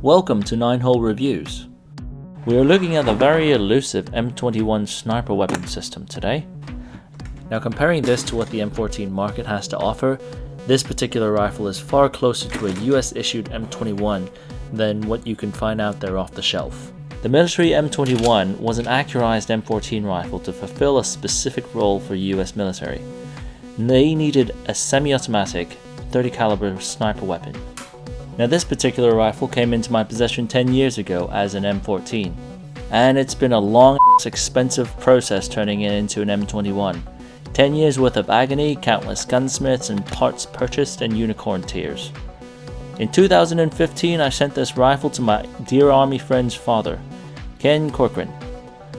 Welcome to 9-Hole Reviews. We are looking at the very elusive M21 sniper weapon system today. Now, comparing this to what the M14 market has to offer, this particular rifle is far closer to a US issued M21 than what you can find out there off the shelf. The military M21 was an accurized M14 rifle to fulfill a specific role for US military. They needed a semi-automatic 30 caliber sniper weapon. Now, this particular rifle came into my possession 10 years ago as an M14, and it's been a long, expensive process turning it into an M21. 10 years worth of agony, countless gunsmiths and parts purchased, and unicorn tears. In 2015, I sent this rifle to my dear Army friend's father, Ken Corcoran.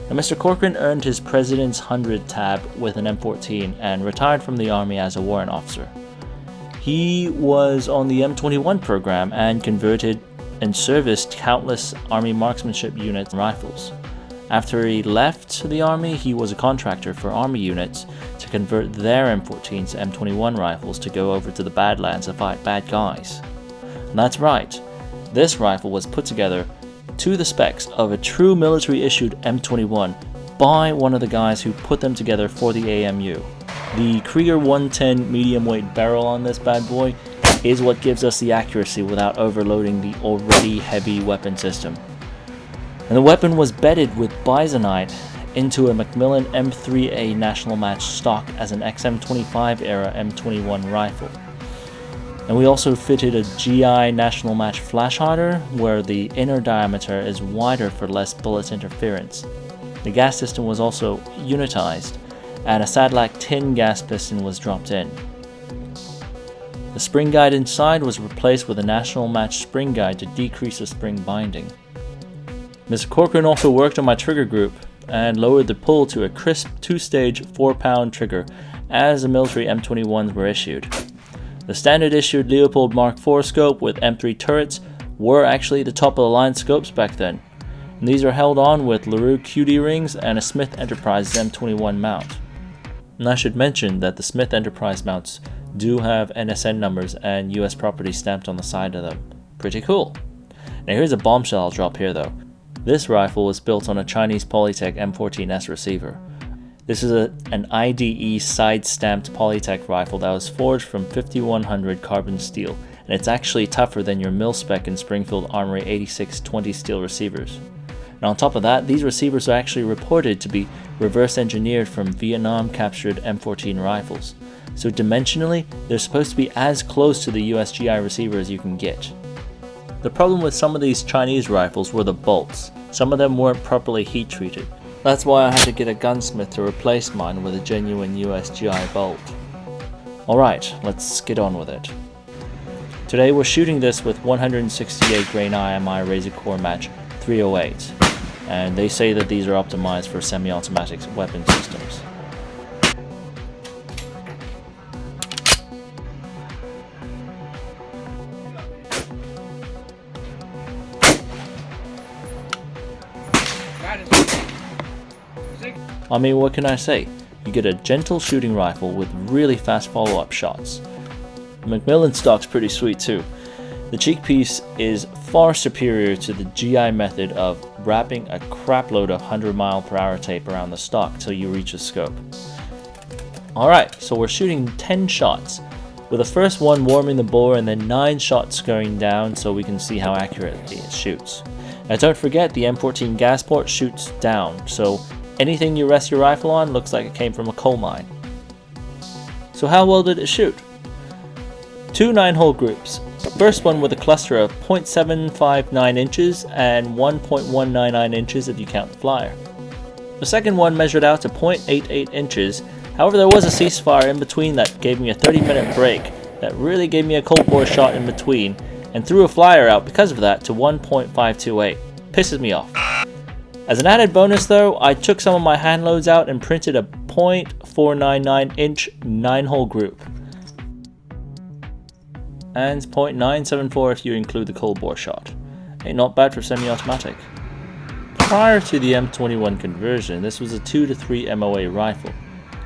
Now, Mr. Corcoran earned his President's 100 tab with an M14 and retired from the Army as a warrant officer. He was on the M21 program and converted and serviced countless Army marksmanship units and rifles. After he left the Army, he was a contractor for Army units to convert their M14s to M21 rifles to go over to the Badlands to fight bad guys. And that's right, this rifle was put together to the specs of a true military-issued M21 by one of the guys who put them together for the AMU. The Krieger 110 medium weight barrel on this bad boy is what gives us the accuracy without overloading the already heavy weapon system. And the weapon was bedded with bisonite into a Macmillan M1a national match stock as an XM25 era M21 rifle. And we also fitted a GI national match flash hider where the inner diameter is wider for less bullet interference. The gas system was also unitized, and a Sadlac tin gas piston was dropped in. The spring guide inside was replaced with a national match spring guide to decrease the spring binding. Mr. Corcoran also worked on my trigger group and lowered the pull to a crisp 2-stage 4-pound trigger as the military M21s were issued. The standard issued Leupold Mark IV scope with M3 turrets were actually the top of the line scopes back then. And these are held on with LaRue QD rings and a Smith Enterprise M21 mount. And I should mention that the Smith Enterprise mounts do have NSN numbers and US property stamped on the side of them. Pretty cool. Now, here's a bombshell I'll drop here though. This rifle was built on a Chinese Polytech M14S receiver. This is an IDE side-stamped Polytech rifle that was forged from 5100 carbon steel, and it's actually tougher than your mil-spec and Springfield Armory 8620 steel receivers. Now, on top of that, these receivers are actually reported to be reverse engineered from Vietnam-captured M14 rifles. So dimensionally, they're supposed to be as close to the US GI receiver as you can get. The problem with some of these Chinese rifles were the bolts. Some of them weren't properly heat treated. That's why I had to get a gunsmith to replace mine with a genuine US GI bolt. Alright, let's get on with it. Today we're shooting this with 168 grain IMI Razor Core match 308. And they say that these are optimized for semi-automatic weapon systems. I mean, what can I say? You get a gentle shooting rifle with really fast follow-up shots. The Macmillan stock's pretty sweet too. The cheek piece is far superior to the GI method of wrapping a crapload of 100-mile-per-hour tape around the stock till you reach a scope. Alright, so we're shooting 10 shots, with the first one warming the bore and then 9 shots going down so we can see how accurately it shoots. Now, don't forget the M14 gas port shoots down, so anything you rest your rifle on looks like it came from a coal mine. So how well did it shoot? 2 9-hole groups. The first one with a cluster of 0.759 inches and 1.199 inches if you count the flyer. The second one measured out to 0.88 inches, however there was a ceasefire in between that gave me a 30-minute break that really gave me a cold bore shot in between and threw a flyer out because of that to 1.528. Pisses me off. As an added bonus though, I took some of my hand loads out and printed a 0.499 inch 9-hole group. And 0.974 if you include the cold bore shot. Ain't not bad for semi-automatic. Prior to the M21 conversion, this was a 2 to 3 MOA rifle.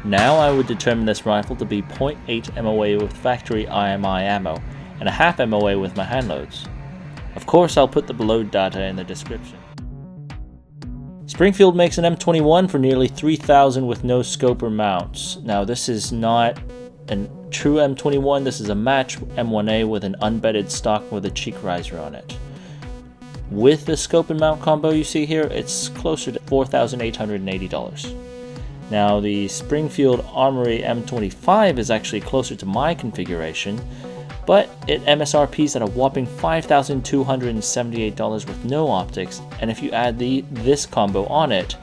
Now I would determine this rifle to be 0.8 MOA with factory IMI ammo and a half MOA with my hand loads. Of course, I'll put the below data in the description. Springfield makes an M21 for nearly $3,000 with no scope or mounts. Now this is not a true M21, this is a match M1a with an unbedded stock with a cheek riser on it. With the scope and mount combo you see here, it's closer to $4,880. Now the Springfield Armory M25 is actually closer to my configuration, but it MSRPs at a whopping $5,278 with no optics, and if you add this combo on it,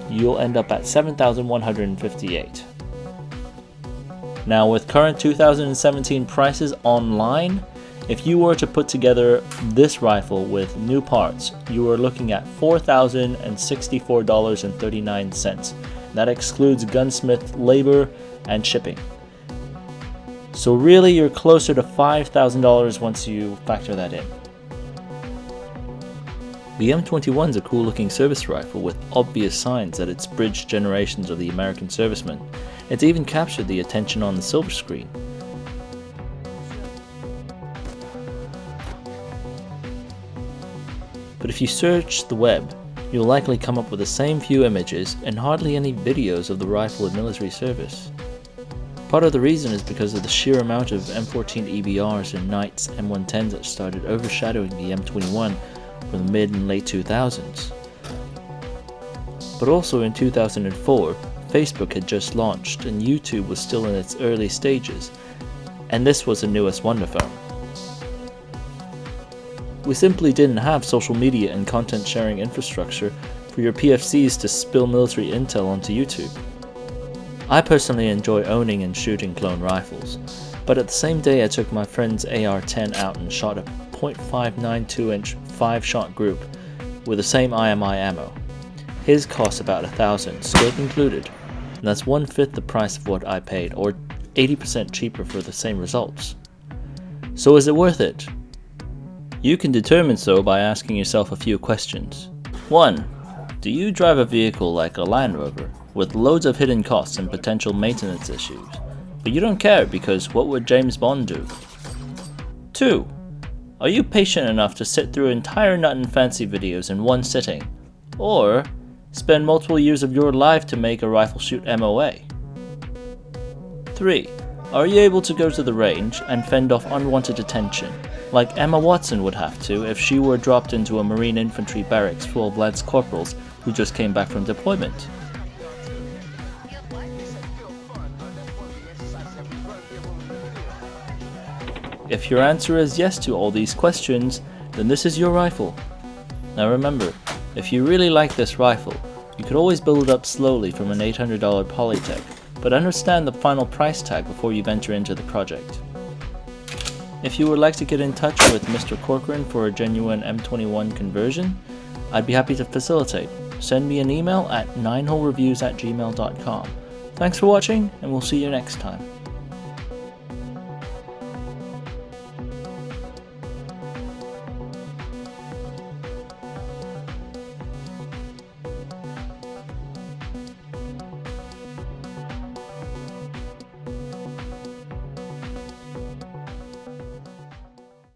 you'll end up at $7,158. Now with current 2017 prices online, if you were to put together this rifle with new parts, you are looking at $4,064.39. That excludes gunsmith labor and shipping. So really you're closer to $5,000 once you factor that in. The M21 is a cool looking service rifle with obvious signs that it's bridged generations of the American servicemen. It's even captured the attention on the silver screen. But if you search the web, you'll likely come up with the same few images and hardly any videos of the rifle in military service. Part of the reason is because of the sheer amount of M14 EBRs and Knight's M110s that started overshadowing the M21 from the mid and late 2000s. But also in 2004, Facebook had just launched and YouTube was still in its early stages, and this was the newest wonder phone. We simply didn't have social media and content sharing infrastructure for your PFCs to spill military intel onto YouTube. I personally enjoy owning and shooting clone rifles, but at the same day I took my friend's AR-10 out and shot a .592-inch 5-shot group with the same IMI ammo. His cost about $1,000, scope included, and that's 1/5 the price of what I paid, or 80% cheaper for the same results. So is it worth it? You can determine so by asking yourself a few questions. 1. Do you drive a vehicle like a Land Rover, with loads of hidden costs and potential maintenance issues, but you don't care because what would James Bond do? 2. Are you patient enough to sit through entire nut and fancy videos in one sitting, or spend multiple years of your life to make a rifle shoot MOA? 3. Are you able to go to the range and fend off unwanted attention, like Emma Watson would have to if she were dropped into a Marine infantry barracks full of Lance Corporals who just came back from deployment? If your answer is yes to all these questions, then this is your rifle. Now remember, if you really like this rifle, you could always build it up slowly from an $800 Polytech, but understand the final price tag before you venture into the project. If you would like to get in touch with Mr. Corcoran for a genuine M21 conversion, I'd be happy to facilitate. Send me an email at 9holereviews@gmail.com. Thanks for watching, and we'll see you next time.